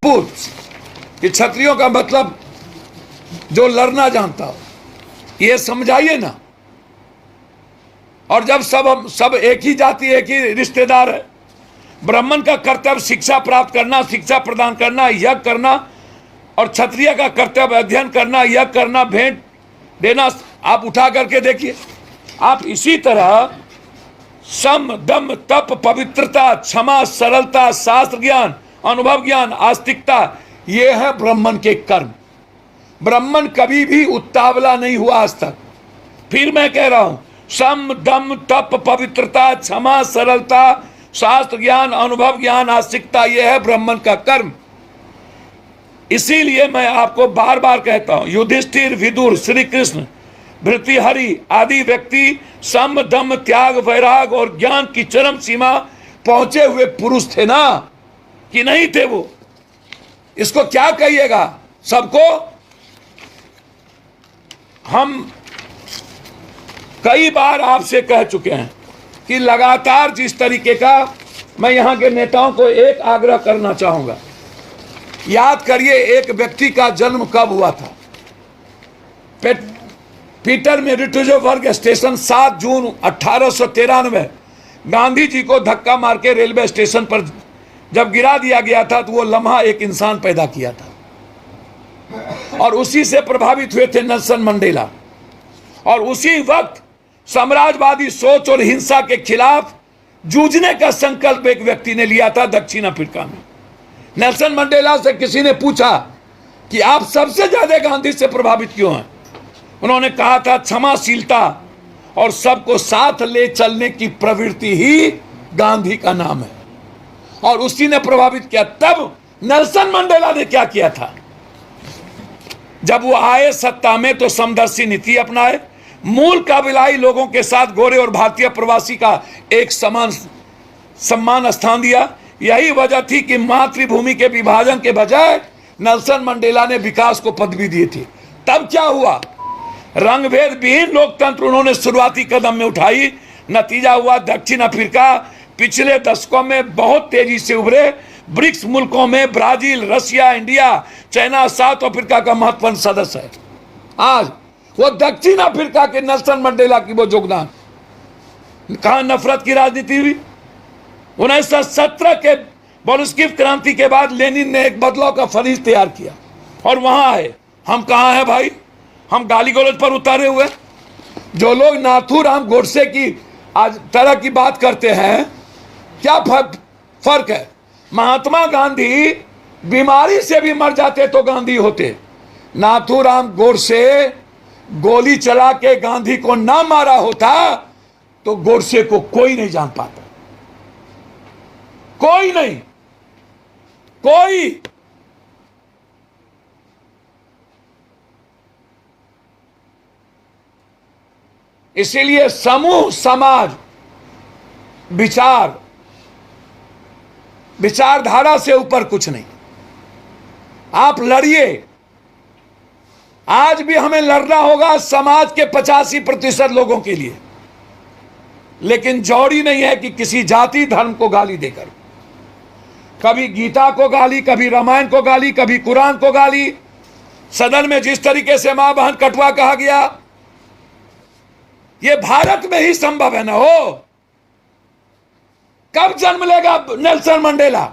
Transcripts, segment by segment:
पूर्व कि क्षत्रियों का मतलब जो लड़ना जानता हो, ये समझाइए ना। और जब सब एक ही जाति, एक ही रिश्तेदार है, ब्राह्मण का कर्तव्य शिक्षा प्राप्त करना, शिक्षा प्रदान करना, यज्ञ करना, और क्षत्रिय का कर्तव्य अध्ययन करना, यज्ञ करना, भेंट देना। आप उठा करके देखिए, आप इसी तरह सम, दम, तप, पवित्रता, क्षमा, सरलता, शास्त्र ज्ञान, अनुभव ज्ञान, आस्तिकता, ये है ब्राह्मण के कर्म। ब्राह्मण कभी भी उतावला नहीं हुआ आज तक। फिर मैं कह रहा हूं, सम, दम, तप, पवित्रता, क्षमा, सरलता, शास्त्र ज्ञान, अनुभव ज्ञान, आस्तिकता, यह है ब्राह्मण का कर्म। इसीलिए मैं आपको बार बार कहता हूं, युधिष्ठिर, विदुर, श्री कृष्ण, भृतृहरि आदि व्यक्ति सम, दम, त्याग, वैराग और ज्ञान की चरम सीमा पहुंचे हुए पुरुष थे ना, कि नहीं थे वो? इसको क्या कहिएगा? सबको हम कई बार आपसे कह चुके हैं कि लगातार जिस तरीके का, मैं यहां के नेताओं को एक आग्रह करना चाहूंगा, याद करिए एक व्यक्ति का जन्म कब हुआ था। पीटर मेरिटोजबर्ग स्टेशन 7 जून 1893 गांधी जी को धक्का मार के रेलवे स्टेशन पर जब गिरा दिया गया था, तो वो लम्हा एक इंसान पैदा किया था, और उसी से प्रभावित हुए थे नेल्सन मंडेला। और उसी वक्त साम्राज्यवादी सोच और हिंसा के खिलाफ जूझने का संकल्प एक व्यक्ति ने लिया था दक्षिण अफ्रीका में। नेल्सन मंडेला से किसी ने पूछा कि आप सबसे ज्यादा गांधी से प्रभावित क्यों हैं? उन्होंने कहा था, क्षमाशीलता और सबको साथ ले चलने की प्रवृत्ति ही गांधी का नाम है, और उसी ने प्रभावित किया। तब नेल्सन मंडेला ने क्या किया था? जब वो आए सत्ता में तो समदर्शी नीति अपनाए, मूल काबिलाई लोगों के साथ गोरे और भारतीय प्रवासी का एक समान सम्मान स्थान दिया। यही वजह थी कि मातृभूमि के विभाजन के बजाय नेल्सन मंडेला ने विकास को पदवी दी थी। तब क्या हुआ? रंगभेद विहीन लोकतंत्र उन्होंने शुरुआती कदम में उठाई। नतीजा हुआ दक्षिण अफ्रीका पिछले दशकों में बहुत तेजी से उभरे। ब्रिक्स मुल्कों में Brazil, Russia, India, China, south Africa का महत्वपूर्ण सदस्य है। आज वो दक्षिण अफ्रीका के नेल्सन मंडेला की वो योगदान, कहां नफरत की राजनीति हुई। 1917 के बोल्शेविक क्रांति के बाद लेनिन ने एक बदलाव का फरीज तैयार किया, और वहां आए। हम कहां हैं भाई? हम गाली गलौज पर उतारे हुए। जो लोग नाथूराम गोडसे की आज तरह की बात करते हैं, क्या फर्क है? महात्मा गांधी बीमारी से भी मर जाते तो गांधी होते। नाथूराम गोडसे गोली चला के गांधी को ना मारा होता तो गोडसे को कोई नहीं जान पाता, कोई नहीं, कोई। इसीलिए समूह, समाज, विचारधारा से ऊपर कुछ नहीं। आप लड़िए। आज भी हमें लड़ना होगा समाज के 85% लोगों के लिए, लेकिन जौड़ी नहीं है कि किसी जाति धर्म को गाली देकर। कभी गीता को गाली, कभी रामायण को गाली, कभी कुरान को गाली। सदन में जिस तरीके से मां बहन कटवा कहा गया, यह भारत में ही संभव है ना हो। कब जन्म लेगा नेल्सन मंडेला?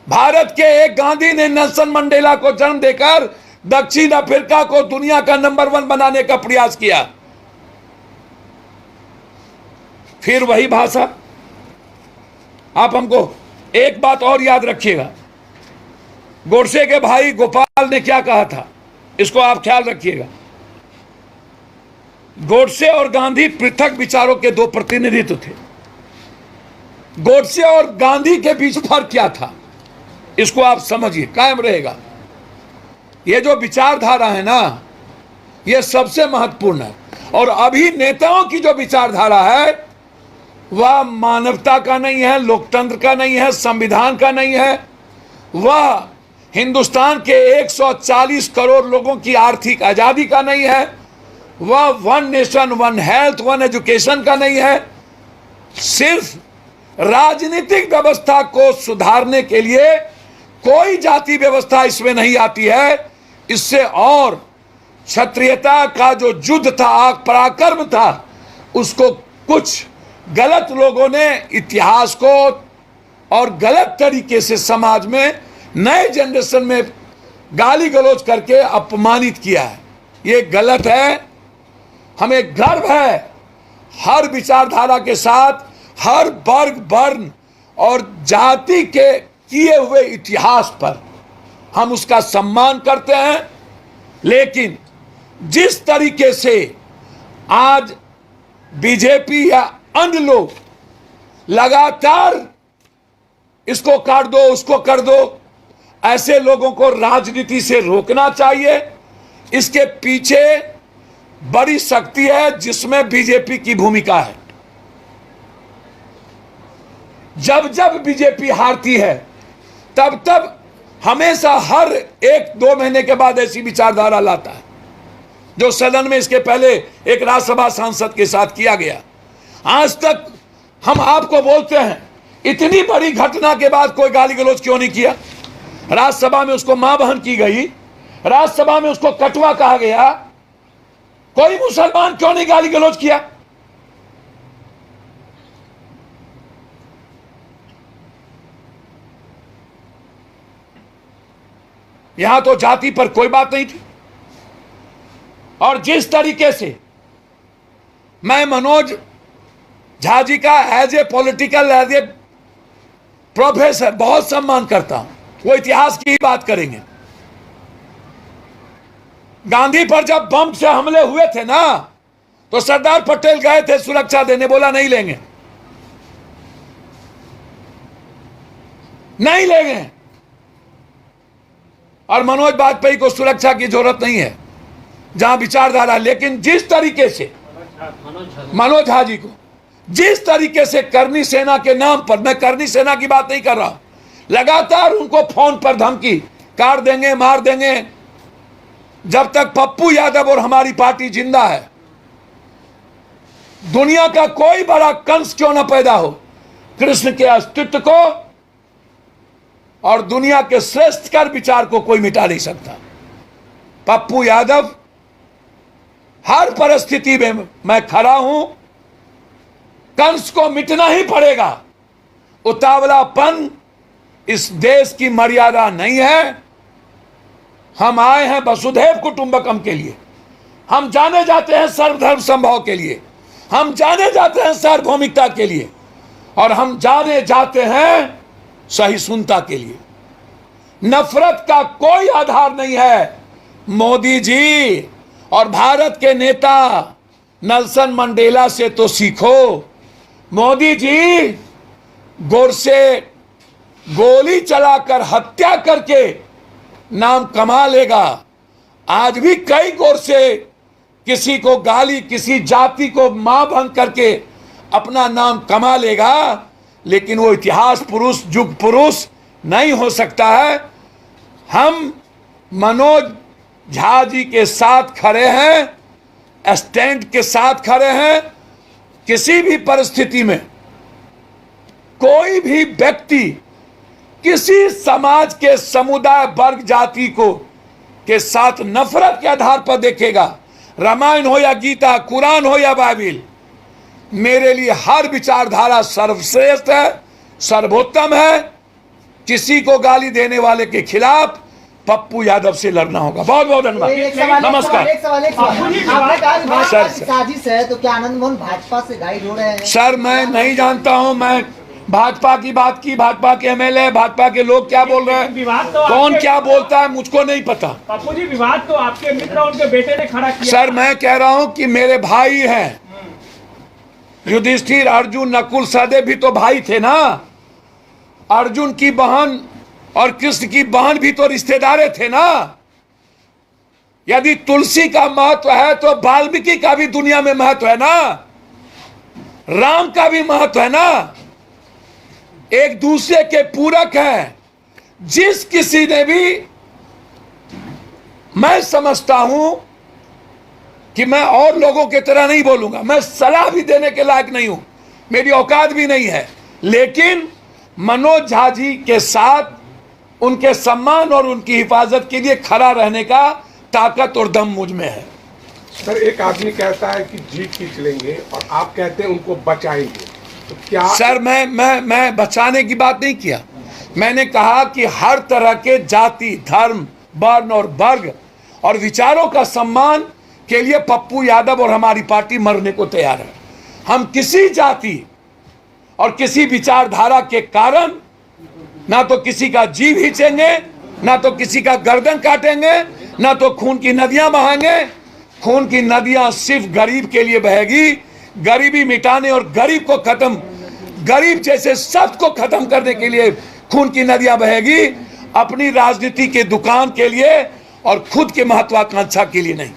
भारत के एक गांधी ने नेल्सन मंडेला को जन्म देकर दक्षिण अफ्रीका को दुनिया का नंबर 1 बनाने का प्रयास किया। फिर वही भाषा। आप हमको एक बात और याद रखिएगा, गोडसे के भाई गोपाल ने क्या कहा था, इसको आप ख्याल रखिएगा। गोडसे और गांधी पृथक विचारों के दो प्रतिनिधित्व थे। गोडसे और गांधी के बीच फर्क क्या था, इसको आप समझिए, कायम रहेगा। ये जो विचारधारा है ना, ये सबसे महत्वपूर्ण है। और अभी नेताओं की जो विचारधारा है वह मानवता का नहीं है, लोकतंत्र का नहीं है, संविधान का नहीं है, वह हिंदुस्तान के 140 करोड़ लोगों की आर्थिक आजादी का नहीं है, वह 1 नेशन 1 हेल्थ 1 एजुकेशन का नहीं है। सिर्फ राजनीतिक व्यवस्था को सुधारने के लिए कोई जाति व्यवस्था इसमें नहीं आती है। इससे और क्षत्रियता का जो युद्ध था, पराक्रम था, उसको कुछ गलत लोगों ने इतिहास को और गलत तरीके से समाज में नए जनरेशन में गाली गलौज करके अपमानित किया है। ये गलत है। हमें गर्व है हर विचारधारा के साथ, हर वर्ग, वर्ण और जाति के किए हुए इतिहास पर हम उसका सम्मान करते हैं। लेकिन जिस तरीके से आज बीजेपी या अन्य लोग लगातार इसको काट दो, उसको कर दो, ऐसे लोगों को राजनीति से रोकना चाहिए। इसके पीछे बड़ी शक्ति है जिसमें बीजेपी की भूमिका है। जब जब बीजेपी हारती है तब तब हमेशा हर 1-2 महीने के बाद ऐसी विचारधारा लाता है, जो सदन में इसके पहले एक राज्यसभा सांसद के साथ किया गया। आज तक हम आपको बोलते हैं, इतनी बड़ी घटना के बाद कोई गाली गलौज क्यों नहीं किया? राज्यसभा में उसको मां बहन की गई, राज्यसभा में उसको कटवा कहा गया, कोई मुसलमान क्यों नहीं गाली गलौज किया? यहां तो जाति पर कोई बात नहीं थी। और जिस तरीके से मैं मनोज झा जी का as a political, as a professor बहुत सम्मान करता हूं, वो इतिहास की ही बात करेंगे। गांधी पर जब बम से हमले हुए थे ना, तो सरदार पटेल गए थे सुरक्षा देने, बोला नहीं लेंगे, नहीं लेंगे। और मनोज वाजपेयी को सुरक्षा की जरूरत नहीं है जहां विचारधारा। लेकिन जिस तरीके से मनोज झा जी को जिस तरीके से करनी सेना के नाम पर, मैं करनी सेना की बात नहीं कर रहा, लगातार उनको फोन पर धमकी, काट देंगे, मार देंगे। जब तक पप्पू यादव और हमारी पार्टी जिंदा है, दुनिया का कोई बड़ा कंस क्यों ना पैदा हो, कृष्ण के अस्तित्व को और दुनिया के श्रेष्ठ कर विचार को कोई मिटा नहीं सकता। पप्पू यादव हर परिस्थिति में मैं खड़ा हूं, कंस को मिटना ही पड़ेगा। उतावलापन इस देश की मर्यादा नहीं है। हम आए हैं वसुधैव कुटुंबकम के लिए, हम जाने जाते हैं सर्वधर्म संभव के लिए, हम जाने जाते हैं सार्वभौमिकता के लिए, और हम जाने जाते हैं सहिष्णुता के लिए। नफरत का कोई आधार नहीं है। मोदी जी और भारत के नेता नेल्सन मंडेला से तो सीखो। मोदी जी गोरसे गोली चलाकर हत्या करके नाम कमा लेगा। आज भी कई गोरसे किसी को गाली, किसी जाति को मां बहन करके अपना नाम कमा लेगा, लेकिन वो इतिहास पुरुष, युग पुरुष नहीं हो सकता है। हम मनोज झा जी के साथ खड़े हैं, स्टैंड के साथ खड़े हैं। किसी भी परिस्थिति में कोई भी व्यक्ति किसी समाज के समुदाय, वर्ग, जाति को के साथ नफरत के आधार पर देखेगा, रामायण हो या गीता, कुरान हो या बाइबिल, मेरे लिए हर विचारधारा सर्वश्रेष्ठ है, सर्वोत्तम है। किसी को गाली देने वाले के खिलाफ पप्पू यादव से लड़ना होगा। बहुत बहुत धन्यवाद। नमस्कार। साजिश है तो क्या आनंद मोहन भाजपा से गाइड हो रहे हैं? सर मैं नहीं जानता हूं। मैं भाजपा की बात की, भाजपा के एमएलए, भाजपा के लोग क्या बोल रहे हैं, कौन क्या बोलता है, मुझको नहीं पता। पप्पू जी, विवाद तो आपके मित्र और उनके बेटे ने खड़ा किया। सर मैं कह रहा हूं कि मेरे भाई हैं, युधिष्ठिर, अर्जुन, नकुल, सहदेव भी तो भाई थे ना। अर्जुन की बहन और कृष्ण की बहन भी तो रिश्तेदारे थे ना। यदि तुलसी का महत्व है तो वाल्मीकि का भी दुनिया में महत्व है ना, राम का भी महत्व है ना। एक दूसरे के पूरक हैं। जिस किसी ने भी, मैं समझता हूं कि मैं और लोगों की तरह नहीं बोलूंगा, मैं सलाह भी देने के लायक नहीं हूं, मेरी औकात भी नहीं है, लेकिन मनोज झा जी के साथ उनके सम्मान और उनकी हिफाजत के लिए खड़ा रहने का ताकत और दम मुझ में है। सर, एक आदमी कहता है कि जी खींच लेंगे और आप कहते हैं उनको बचाएंगे, तो क्या? सर, मैं बचाने की बात नहीं किया। मैंने कहा कि हर तरह के जाति, धर्म, वर्ण और वर्ग और विचारों का सम्मान के लिए पप्पू यादव और हमारी पार्टी मरने को तैयार है। हम किसी जाति और किसी विचारधारा के कारण ना तो किसी का जी खींचेंगे, ना तो किसी का गर्दन काटेंगे, ना तो खून की नदियां बहाएंगे। खून की नदियां सिर्फ गरीब के लिए बहेगी। गरीबी मिटाने और गरीब जैसे शब्द को खत्म करने के लिए खून की नदियां बहेगी, अपनी राजनीति के दुकान के लिए और खुद की महत्वाकांक्षा के लिए नहीं।